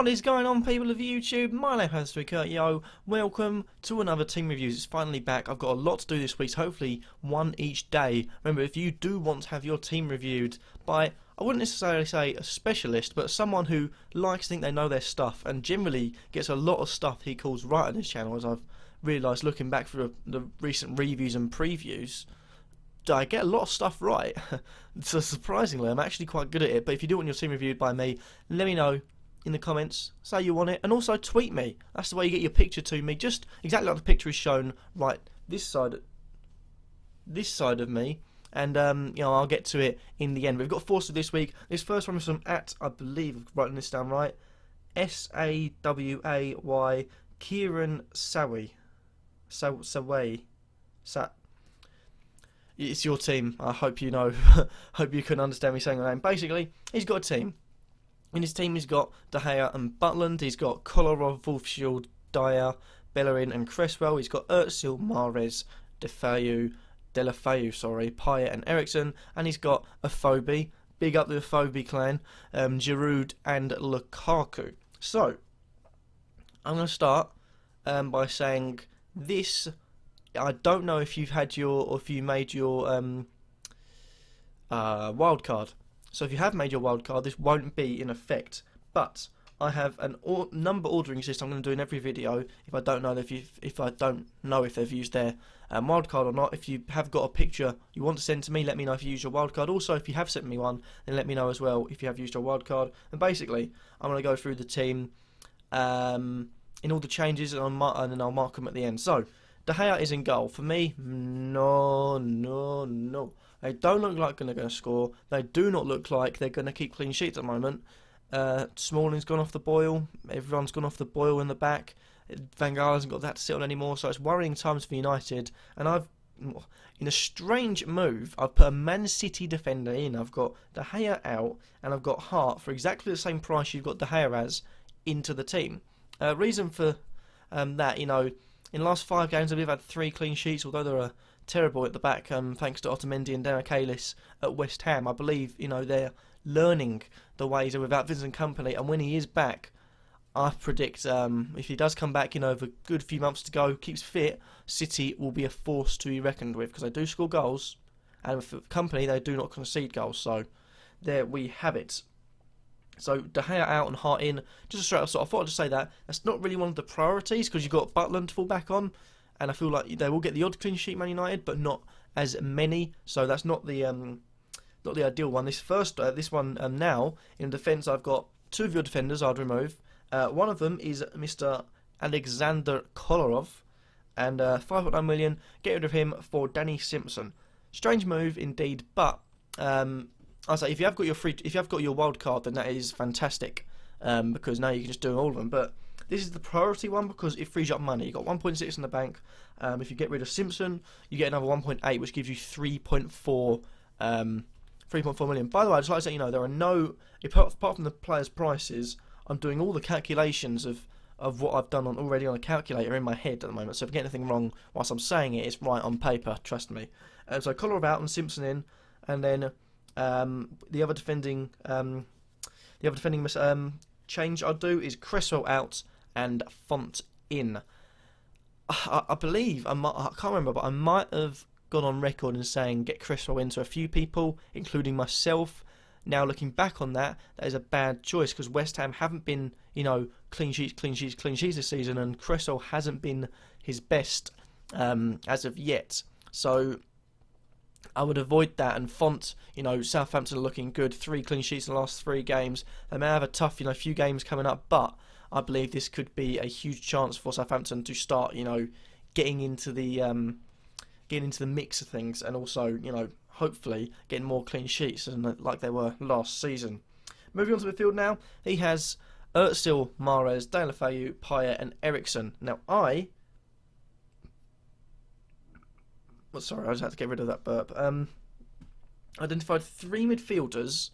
What is going on, people of YouTube? My name is Kurtyoy. Welcome to another team reviews. It's finally back. I've got a lot to do this week, so hopefully one each day. Remember, if you do want to have your team reviewed by, I wouldn't necessarily say a specialist, but someone who likes to think they know their stuff and generally gets a lot of stuff he calls right on his channel, as I've realised looking back through the recent reviews and previews, I get a lot of stuff right. So surprisingly, I'm actually quite good at it. But if you do want your team reviewed by me, let me know in the comments, say you want it, and also tweet me. That's the way you get your picture to me, just exactly like the picture is shown right this side of me, and you know, I'll get to it in the end. We've got four this week. This first one is from I believe I'm writing this down right, SAWAY Kieran Sawi. It's your team. I hope you know. Hope you can understand me saying the name. Basically, he's got a team. In his team, he's got De Gea and Butland. He's got Kolarov, Wolfschild, Dyer, Bellerin, and Cresswell. He's got Özil, Mahrez, Deulofeu, Payet, and Eriksen. And he's got Afobe. Big up the Afobe clan. Giroud and Lukaku. So, I'm going to start by saying this. I don't know if you've had your, or if you made your wild card. So if you have made your wild card, this won't be in effect. But I have an number ordering system I'm going to do in every video. If I don't know if they've used their wild card or not. If you have got a picture you want to send to me, let me know if you use your wild card. Also, if you have sent me one, then let me know as well if you have used your wild card. And basically, I'm going to go through the team in all the changes, and then I'll mark them at the end. So De Gea is in goal. For me, no. They don't look like they're going to score. They do not look like they're going to keep clean sheets at the moment. Smalling's gone off the boil. Everyone's gone off the boil in the back. Van Gaal hasn't got that to sit on anymore, so it's worrying times for United. And in a strange move, I've put a Man City defender in. I've got De Gea out, and I've got Hart for exactly the same price you've got De Gea as into the team. Reason for that, you know, in the last 5 games, we've had 3 clean sheets, although they're terrible at the back, thanks to Otamendi and Demichelis at West Ham. I believe, you know, they're learning the ways of without Vincent Kompany, and when he is back, I predict if he does come back, you know, with a good few months to go, keeps fit, City will be a force to be reckoned with, because they do score goals, and with Kompany, they do not concede goals. So there we have it. So De Gea out and Hart in. Just a straight up, so I thought I'd just say that that's not really one of the priorities, because you've got Butland to fall back on, and I feel like they will get the odd clean sheet, Man United, but not as many. So that's not the ideal one. This one now in defence, I've got 2 of your defenders I'd remove. One of them is Mr. Alexander Kolarov, and 5.9 million. Get rid of him for Danny Simpson. Strange move indeed, but I say if you have got your wild card, then that is fantastic, because now you can just do all of them. But this is the priority one because it frees up money. You've got 1.6 in the bank. If you get rid of Simpson, you get another 1.8, which gives you 3.4 million. By the way, I'd just like to say, you know, there are no, apart from the players' prices, I'm doing all the calculations of what I've done already on a calculator in my head at the moment. So if I get anything wrong whilst I'm saying it, it's right on paper, trust me. So Kolarov out and Simpson in, and then the other defending change I'll do is Cresswell out and Font in. I believe, I can't remember, but I might have gone on record in saying get Cresswell into a few people, including myself. Now looking back on that, that is a bad choice, because West Ham haven't been, you know, clean sheets this season, and Cresswell hasn't been his best as of yet. So I would avoid that. And Font, you know, Southampton are looking good. 3 clean sheets in the last 3 games. They may have a tough, you know, few games coming up, but I believe this could be a huge chance for Southampton to start, you know, getting into the mix of things, and also, you know, hopefully getting more clean sheets like they were last season. Moving on to midfield now, he has Özil, Mahrez, Deulofeu, Payet, and Eriksen. Now sorry, I just had to get rid of that burp. Identified 3 midfielders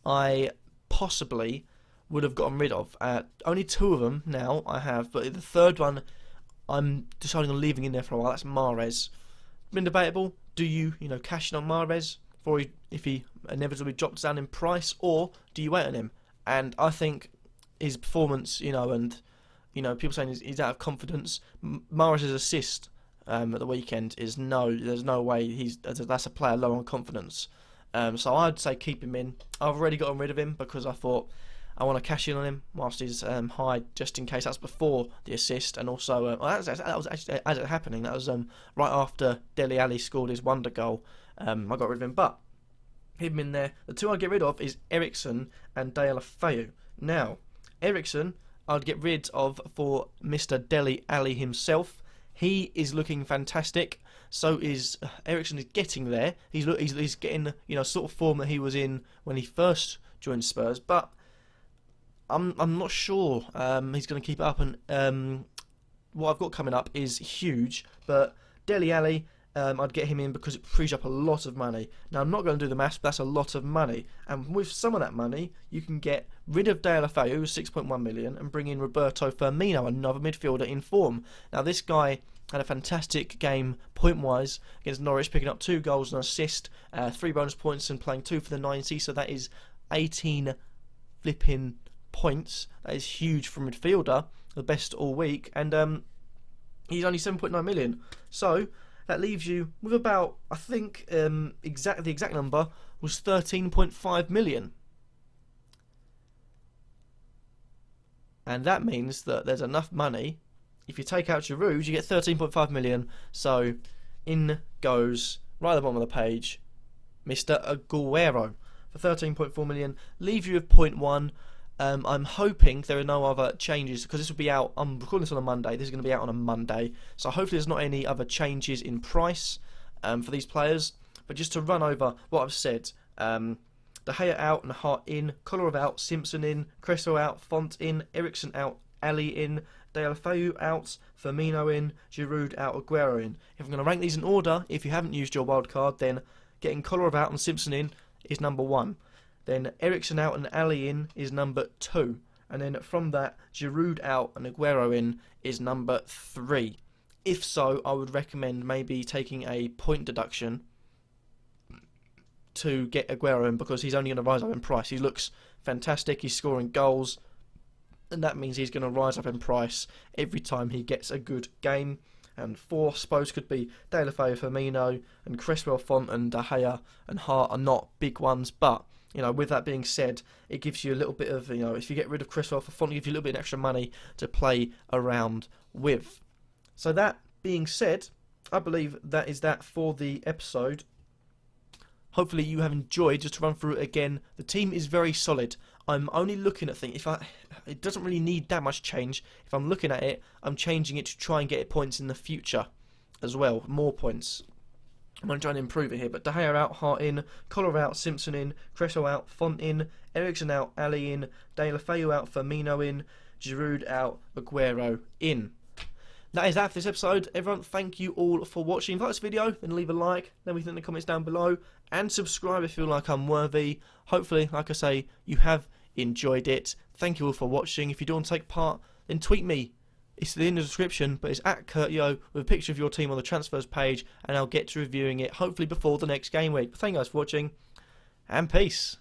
I possibly would have gotten rid of. Only 2 of them now I have, but the third one I'm deciding on leaving in there for a while. That's Mahrez. Been debatable. Do you cash in on Mahrez if he inevitably drops down in price, or do you wait on him? and I think his performance, and people saying he's out of confidence. Mahrez's assist at the weekend is there's no way that's a player low on confidence. So I'd say keep him in. I've already gotten rid of him because I thought I want to cash in on him whilst he's high, just in case. That's before the assist, and also that was actually as it happening. That was right after Dele Alli scored his wonder goal. I got rid of him, but him in there. The two I'd get rid of is Eriksen and Deulofeu. Now, Eriksen I'd get rid of for Mr. Dele Alli himself. He is looking fantastic. So is Eriksen is getting there. He's getting sort of form that he was in when he first joined Spurs, but I'm not sure he's going to keep it up. And what I've got coming up is huge. But Dele Alli, I'd get him in because it frees up a lot of money. Now I'm not going to do the maths, but that's a lot of money. And with some of that money, you can get rid of Deulofeu, 6.1 million, and bring in Roberto Firmino, another midfielder in form. Now this guy had a fantastic game point-wise against Norwich, picking up 2 goals and an assist, 3 bonus points, and playing 2 for the 90. So that is 18 flipping points. That is huge for a midfielder, the best all week, and he's only 7.9 million. So that leaves you with about, I think, the exact number was 13.5 million. And that means that there's enough money. If you take out Giroud, you get 13.5 million. So in goes, right at the bottom of the page, Mr. Aguero for 13.4 million. Leave you with 0.1. I'm hoping there are no other changes, because this will be out. I'm recording this on a Monday. This is going to be out on a Monday. So hopefully there's not any other changes in price for these players. But just to run over what I've said. De Gea out and Hart in. Kolarov out. Simpson in. Cresswell out. Font in. Eriksen out. Ali in. Deulofeu out. Firmino in. Giroud out. Aguero in. If I'm going to rank these in order, if you haven't used your wildcard, then getting Kolarov out and Simpson in is number 1. Then Eriksen out and Ali in is number 2. And then from that, Giroud out and Aguero in is number 3. If so, I would recommend maybe taking a point deduction to get Aguero in, because he's only going to rise up in price. He looks fantastic. He's scoring goals, and that means he's going to rise up in price every time he gets a good game. And 4, I suppose, could be Deulofeu, Firmino, and Cresswell, Font, and De Gea and Hart are not big ones, but with that being said, it gives you a little bit of, if you get rid of Cresswell for Font, it gives you a little bit of extra money to play around with. So that being said, I believe that is that for the episode. Hopefully you have enjoyed. Just to run through it again, the team is very solid. I'm only looking at things. It doesn't really need that much change. If I'm looking at it, I'm changing it to try and get points in the future as well, more points. I'm going to try and improve it here. But De Gea out, Hart in, Kolarov out, Simpson in, Cresswell out, Font in, Eriksen out, Ali in, Deulofeu out, Firmino in, Giroud out, Aguero in. That is that for this episode. Everyone, thank you all for watching. If you like this video, then leave a like, let me know in the comments down below, and subscribe if you feel like I'm worthy. Hopefully, like I say, you have enjoyed it. Thank you all for watching. If you do want to take part, then tweet me. It's in the description, but it's at Kurtyoy with a picture of your team on the transfers page, and I'll get to reviewing it hopefully before the next game week. But thank you guys for watching, and peace.